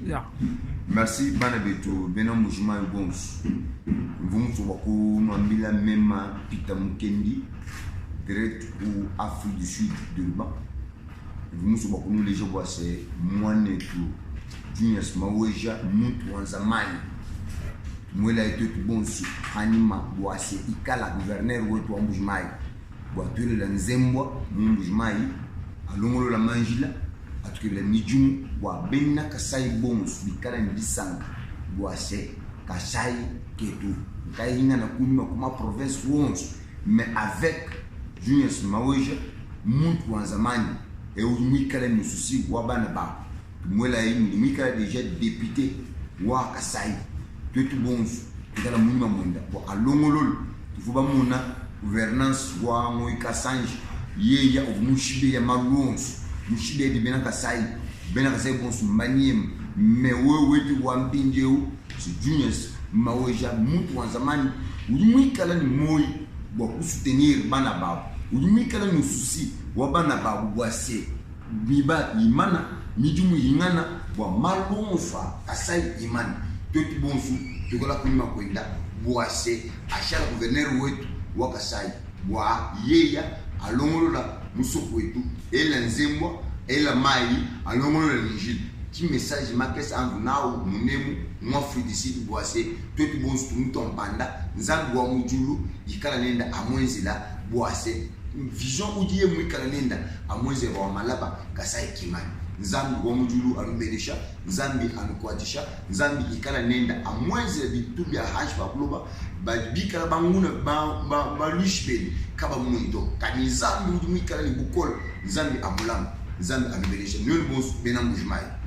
Yeah. Merci bana beto bena mujuma bons. Vum so bako no ambila mema Peter Mukendi direct ou Afrique du Sud de Liban. Vum so bako no lejo bo c'est mwane tu Junius Maweja mutu wanzamani. Mwela eto bons anima bo c'est ikala gouverneur wetu wa Mbujimai. Bo atule la nzembwa Mbujimai alongolo la manjila atukebela mijumu wa benna kasai bons bikala ndisanga boase kasai ketu kainga na kunima kuma province 11 mais avec Junius Maweja muntu wa zamani e umikala ni susi wa bana ba mwela yi umikala déjà député wa kasai tout bons kala munima mwenda bo alongololo tufuba muna gouvernance wa moika sanji yeya omushibe ya malonso mushide de benaka sai bonsu maniem mais wewe wampinjeu si Junius Maweja mutu wa zamani udumikala ni moi bo soutenir bana babu udumikala ni susi wa bana babu boase biba imana mijumu ingana bo malonfa kasai imani tout bonsu tukola kunima kwenda boase achala gouverneur wetu wa kasai wa yeya alongolola musoko wetu ela nzembwa ela mai alongolola l'injil ti message makes andu nao munemu mwa Afrique boase tout bonsu tumuton panda nzangu wa mujulu ikala nenda amwenzila boase vision udiye mwikala nenda amwenze wa malaba kasai kimani nzambi wa mujulu alumbedesha nzambi anukwatisha nzambi ikala nenda amwenze bitubi ya hashpa kuloba bikala banguna ba lishbeli kaba mwito kani nzambi udumikala ni bukol nzambi amulama nzambi alumbedesha nyo bonsu bena Mbujimai.